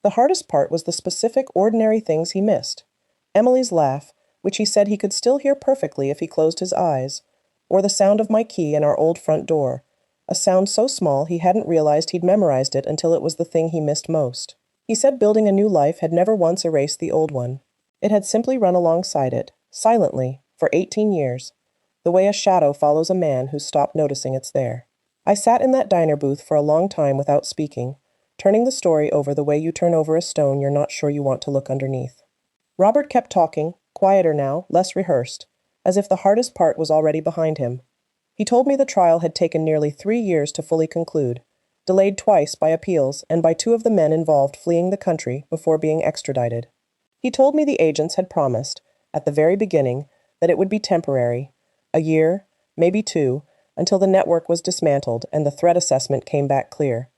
The hardest part was the specific, ordinary things he missed. Emily's laugh, which he said he could still hear perfectly if he closed his eyes, or the sound of my key in our old front door, a sound so small he hadn't realized he'd memorized it until it was the thing he missed most. He said building a new life had never once erased the old one. It had simply run alongside it, silently, for 18 years, the way a shadow follows a man who's stopped noticing it's there. I sat in that diner booth for a long time without speaking, turning the story over the way you turn over a stone you're not sure you want to look underneath. Robert kept talking, quieter now, less rehearsed, as if the hardest part was already behind him. He told me the trial had taken nearly 3 years to fully conclude, delayed twice by appeals and by 2 of the men involved fleeing the country before being extradited. He told me the agents had promised, at the very beginning, that it would be temporary, a year, maybe 2, until the network was dismantled and the threat assessment came back clear.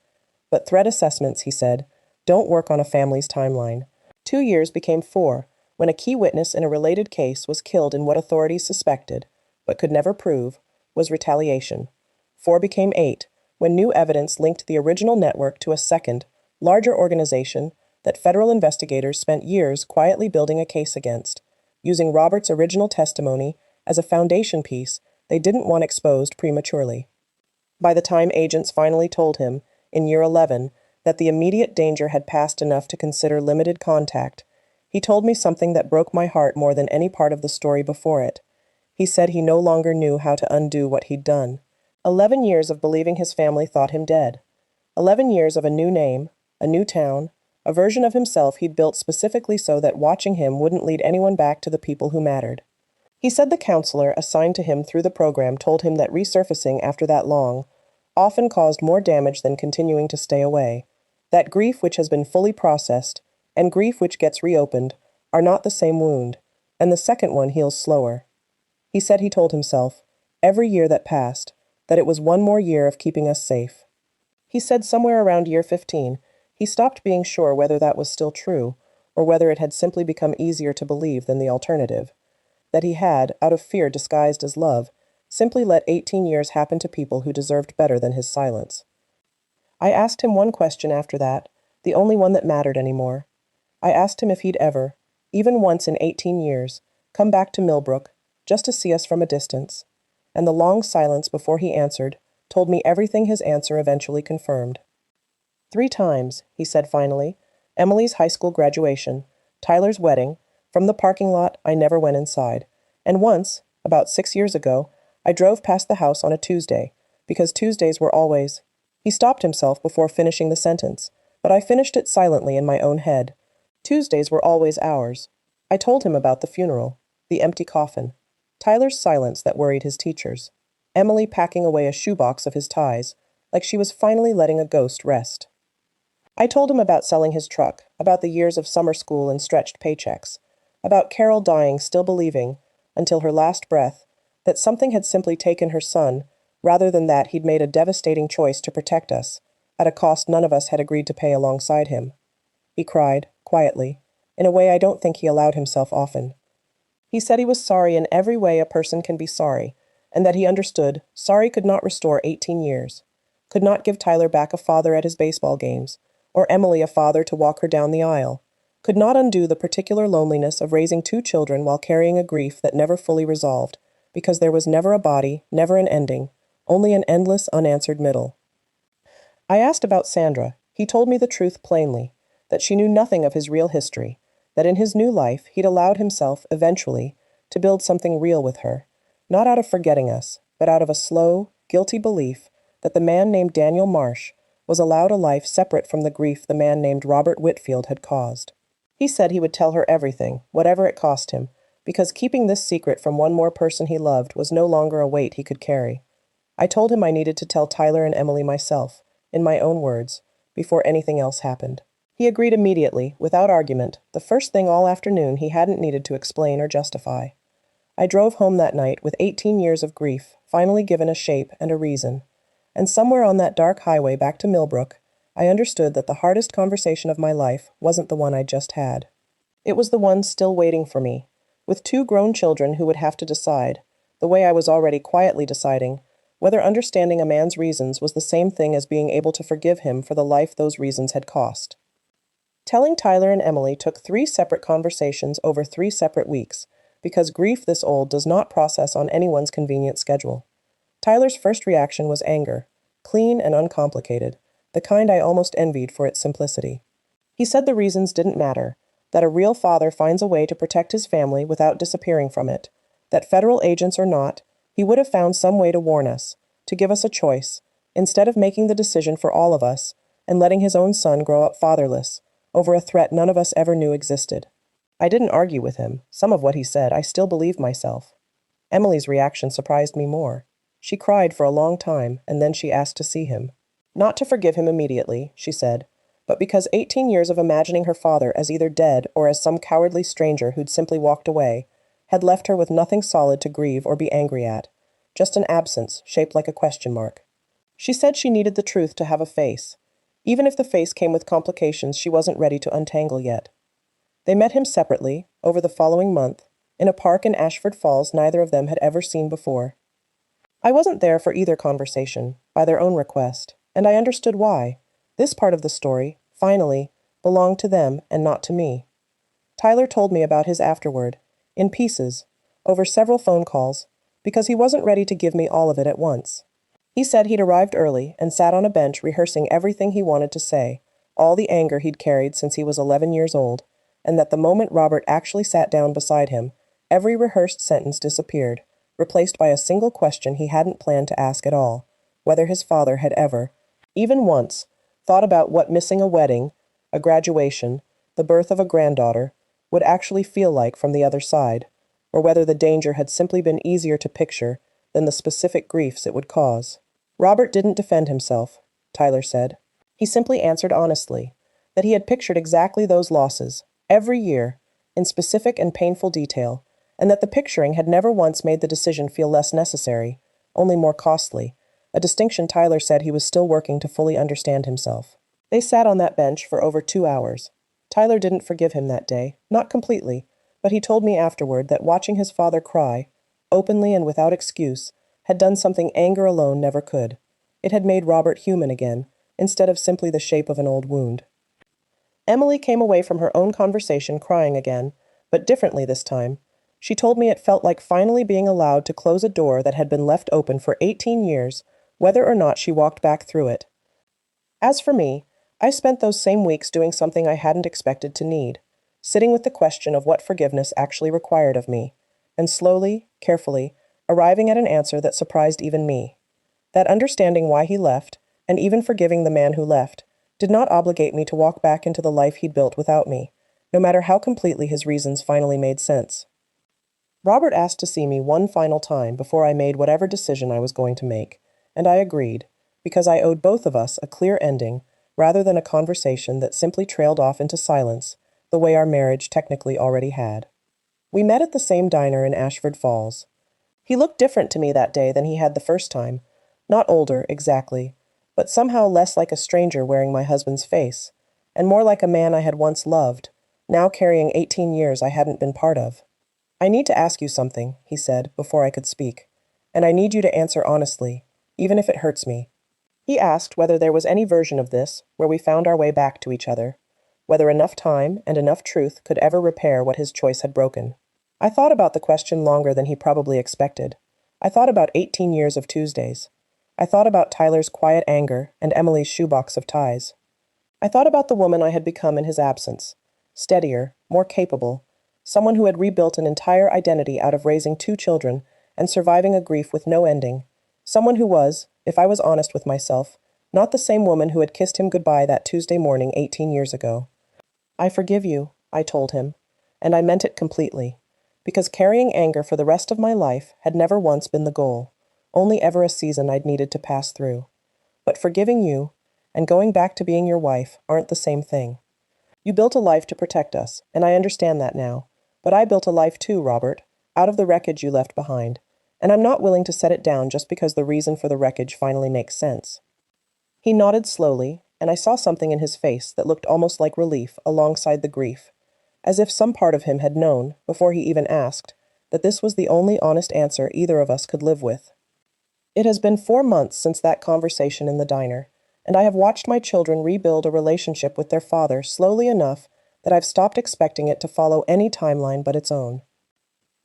But threat assessments, he said, don't work on a family's timeline. 2 years became 4, when a key witness in a related case was killed in what authorities suspected, but could never prove, was retaliation. 4 became 8, when new evidence linked the original network to a second, larger organization that federal investigators spent years quietly building a case against, using Robert's original testimony as a foundation piece they didn't want exposed prematurely. By the time agents finally told him, in year 11, that the immediate danger had passed enough to consider limited contact, he told me something that broke my heart more than any part of the story before it. He said he no longer knew how to undo what he'd done. 11 years of believing his family thought him dead. 11 years of a new name, a new town, a version of himself he'd built specifically so that watching him wouldn't lead anyone back to the people who mattered. He said the counselor assigned to him through the program told him that resurfacing after that long often caused more damage than continuing to stay away, that grief which has been fully processed and grief which gets reopened are not the same wound, and the second one heals slower. He said he told himself, every year that passed, that it was one more year of keeping us safe. He said somewhere around year 15, he stopped being sure whether that was still true, or whether it had simply become easier to believe than the alternative, that he had, out of fear disguised as love, simply let 18 years happen to people who deserved better than his silence. I asked him one question after that, the only one that mattered anymore. I asked him if he'd ever, even once in 18 years, come back to Millbrook, just to see us from a distance, and the long silence before he answered told me everything his answer eventually confirmed. 3 times, he said finally, Emily's high school graduation, Tyler's wedding, from the parking lot I never went inside, and once, about 6 years ago, I drove past the house on a Tuesday, because Tuesdays were always... He stopped himself before finishing the sentence, but I finished it silently in my own head. Tuesdays were always ours. I told him about the funeral, the empty coffin, Tyler's silence that worried his teachers, Emily packing away a shoebox of his ties, like she was finally letting a ghost rest. I told him about selling his truck, about the years of summer school and stretched paychecks, about Carol dying still believing, until her last breath, that something had simply taken her son, rather than that he'd made a devastating choice to protect us, at a cost none of us had agreed to pay alongside him. He cried, quietly, in a way I don't think he allowed himself often. He said he was sorry in every way a person can be sorry, and that he understood sorry could not restore 18 years, could not give Tyler back a father at his baseball games, or Emily a father to walk her down the aisle, could not undo the particular loneliness of raising 2 children while carrying a grief that never fully resolved, because there was never a body, never an ending, only an endless, unanswered middle. I asked about Sandra. He told me the truth plainly, that she knew nothing of his real history, that in his new life he'd allowed himself, eventually, to build something real with her, not out of forgetting us, but out of a slow, guilty belief that the man named Daniel Marsh was allowed a life separate from the grief the man named Robert Whitfield had caused. He said he would tell her everything, whatever it cost him, because keeping this secret from one more person he loved was no longer a weight he could carry. I told him I needed to tell Tyler and Emily myself, in my own words, before anything else happened. He agreed immediately, without argument, the first thing all afternoon he hadn't needed to explain or justify. I drove home that night with 18 years of grief, finally given a shape and a reason. And somewhere on that dark highway back to Millbrook, I understood that the hardest conversation of my life wasn't the one I just had. It was the one still waiting for me, with 2 grown children who would have to decide, the way I was already quietly deciding, whether understanding a man's reasons was the same thing as being able to forgive him for the life those reasons had cost. Telling Tyler and Emily took 3 separate conversations over 3 separate weeks, because grief this old does not process on anyone's convenient schedule. Tyler's first reaction was anger, clean and uncomplicated, the kind I almost envied for its simplicity. He said the reasons didn't matter, that a real father finds a way to protect his family without disappearing from it, that federal agents or not, he would have found some way to warn us, to give us a choice, instead of making the decision for all of us and letting his own son grow up fatherless, over a threat none of us ever knew existed. I didn't argue with him. Some of what he said I still believed myself. Emily's reaction surprised me more. She cried for a long time, and then she asked to see him. Not to forgive him immediately, she said, but because 18 years of imagining her father as either dead or as some cowardly stranger who'd simply walked away had left her with nothing solid to grieve or be angry at, just an absence shaped like a question mark. She said she needed the truth to have a face, even if the face came with complications she wasn't ready to untangle yet. They met him separately, over the following month, in a park in Ashford Falls neither of them had ever seen before. I wasn't there for either conversation, by their own request, and I understood why. This part of the story, finally, belonged to them and not to me. Tyler told me about his afterward, in pieces, over several phone calls, because he wasn't ready to give me all of it at once. He said he'd arrived early and sat on a bench rehearsing everything he wanted to say, all the anger he'd carried since he was 11 years old, and that the moment Robert actually sat down beside him, every rehearsed sentence disappeared, replaced by a single question he hadn't planned to ask at all, whether his father had ever, even once, thought about what missing a wedding, a graduation, the birth of a granddaughter, would actually feel like from the other side, or whether the danger had simply been easier to picture than the specific griefs it would cause. Robert didn't defend himself, Tyler said. He simply answered honestly, that he had pictured exactly those losses, every year, in specific and painful detail, and that the picturing had never once made the decision feel less necessary, only more costly, a distinction Tyler said he was still working to fully understand himself. They sat on that bench for over 2 hours. Tyler didn't forgive him that day, not completely, but he told me afterward that watching his father cry, openly and without excuse, had done something anger alone never could. It had made Robert human again, instead of simply the shape of an old wound. Emily came away from her own conversation crying again, but differently this time. She told me it felt like finally being allowed to close a door that had been left open for 18 years, whether or not she walked back through it. As for me, I spent those same weeks doing something I hadn't expected to need, sitting with the question of what forgiveness actually required of me, and slowly, carefully, arriving at an answer that surprised even me. That understanding why he left, and even forgiving the man who left, did not obligate me to walk back into the life he'd built without me, no matter how completely his reasons finally made sense. Robert asked to see me one final time before I made whatever decision I was going to make, and I agreed, because I owed both of us a clear ending rather than a conversation that simply trailed off into silence, the way our marriage technically already had. We met at the same diner in Ashford Falls. He looked different to me that day than he had the first time, not older, exactly, but somehow less like a stranger wearing my husband's face, and more like a man I had once loved, now carrying 18 years I hadn't been part of. "I need to ask you something," he said, before I could speak, "and I need you to answer honestly, even if it hurts me." He asked whether there was any version of this where we found our way back to each other, whether enough time and enough truth could ever repair what his choice had broken. I thought about the question longer than he probably expected. I thought about 18 years of Tuesdays. I thought about Tyler's quiet anger and Emily's shoebox of ties. I thought about the woman I had become in his absence, steadier, more capable, someone who had rebuilt an entire identity out of raising 2 children and surviving a grief with no ending, someone who was, if I was honest with myself, not the same woman who had kissed him goodbye that Tuesday morning 18 years ago. "I forgive you," I told him, and I meant it completely, because carrying anger for the rest of my life had never once been the goal, only ever a season I'd needed to pass through. But forgiving you, and going back to being your wife, aren't the same thing. You built a life to protect us, and I understand that now, but I built a life too, Robert, out of the wreckage you left behind, and I'm not willing to set it down just because the reason for the wreckage finally makes sense." He nodded slowly, and I saw something in his face that looked almost like relief alongside the grief, as if some part of him had known, before he even asked, that this was the only honest answer either of us could live with. It has been 4 months since that conversation in the diner, and I have watched my children rebuild a relationship with their father slowly enough that I've stopped expecting it to follow any timeline but its own.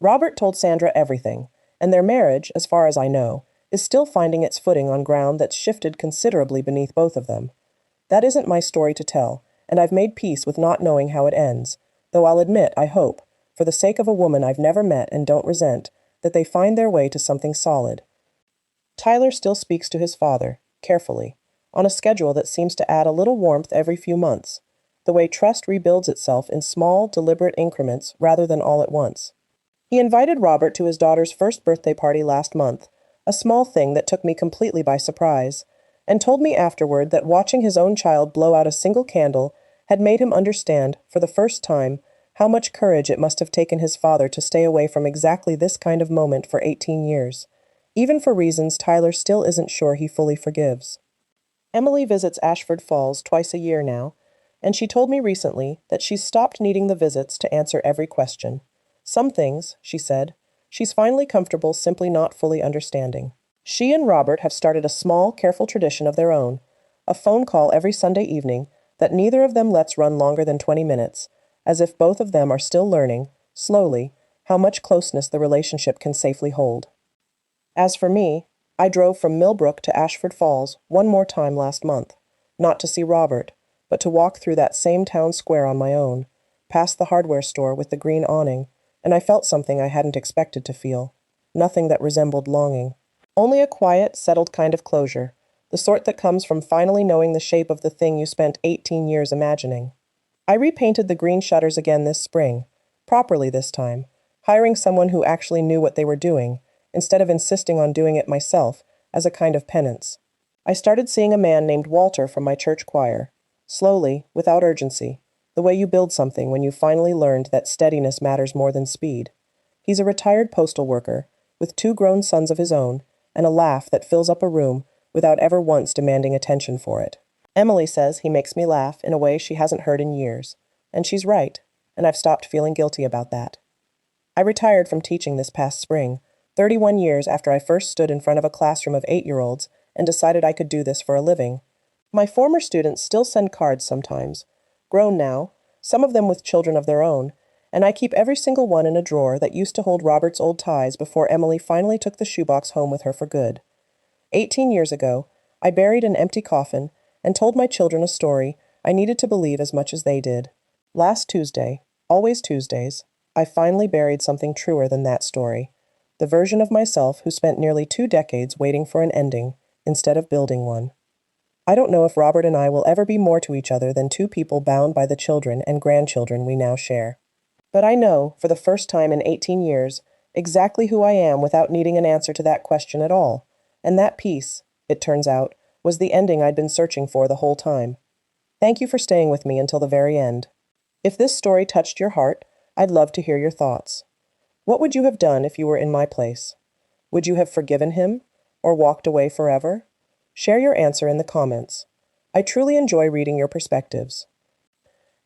Robert told Sandra everything, and their marriage, as far as I know, is still finding its footing on ground that's shifted considerably beneath both of them. That isn't my story to tell, and I've made peace with not knowing how it ends, though I'll admit, I hope, for the sake of a woman I've never met and don't resent, that they find their way to something solid. Tyler still speaks to his father, carefully, on a schedule that seems to add a little warmth every few months, the way trust rebuilds itself in small, deliberate increments rather than all at once. He invited Robert to his daughter's first birthday party last month, a small thing that took me completely by surprise, and told me afterward that watching his own child blow out a single candle had made him understand, for the first time, how much courage it must have taken his father to stay away from exactly this kind of moment for 18 years, even for reasons Tyler still isn't sure he fully forgives. Emily visits Ashford Falls twice a year now, and she told me recently that she's stopped needing the visits to answer every question. Some things, she said, she's finally comfortable simply not fully understanding. She and Robert have started a small, careful tradition of their own, a phone call every Sunday evening that neither of them lets run longer than 20 minutes, as if both of them are still learning, slowly, how much closeness the relationship can safely hold. As for me, I drove from Millbrook to Ashford Falls one more time last month, not to see Robert, but to walk through that same town square on my own, past the hardware store with the green awning, and I felt something I hadn't expected to feel, nothing that resembled longing. Only a quiet, settled kind of closure, the sort that comes from finally knowing the shape of the thing you spent 18 years imagining. I repainted the green shutters again this spring, properly this time, hiring someone who actually knew what they were doing, instead of insisting on doing it myself, as a kind of penance. I started seeing a man named Walter from my church choir, slowly, without urgency, the way you build something when you finally learned that steadiness matters more than speed. He's a retired postal worker, with 2 grown sons of his own, and a laugh that fills up a room without ever once demanding attention for it. Emily says he makes me laugh in a way she hasn't heard in years, and she's right, and I've stopped feeling guilty about that. I retired from teaching this past spring, 31 years after I first stood in front of a classroom of 8-year-olds and decided I could do this for a living. My former students still send cards sometimes, grown now, some of them with children of their own, and I keep every single one in a drawer that used to hold Robert's old ties before Emily finally took the shoebox home with her for good. 18 years ago, I buried an empty coffin and told my children a story I needed to believe as much as they did. Last Tuesday, always Tuesdays, I finally buried something truer than that story, the version of myself who spent nearly 2 decades waiting for an ending instead of building one. I don't know if Robert and I will ever be more to each other than 2 people bound by the children and grandchildren we now share. But I know, for the first time in 18 years, exactly who I am without needing an answer to that question at all, and that peace, it turns out, was the ending I'd been searching for the whole time. Thank you for staying with me until the very end. If this story touched your heart, I'd love to hear your thoughts. What would you have done if you were in my place? Would you have forgiven him, or walked away forever? Share your answer in the comments. I truly enjoy reading your perspectives.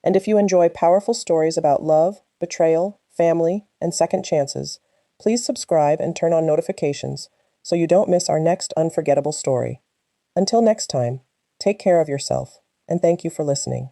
And if you enjoy powerful stories about love, betrayal, family, and second chances, please subscribe and turn on notifications so you don't miss our next unforgettable story. Until next time, take care of yourself, and thank you for listening.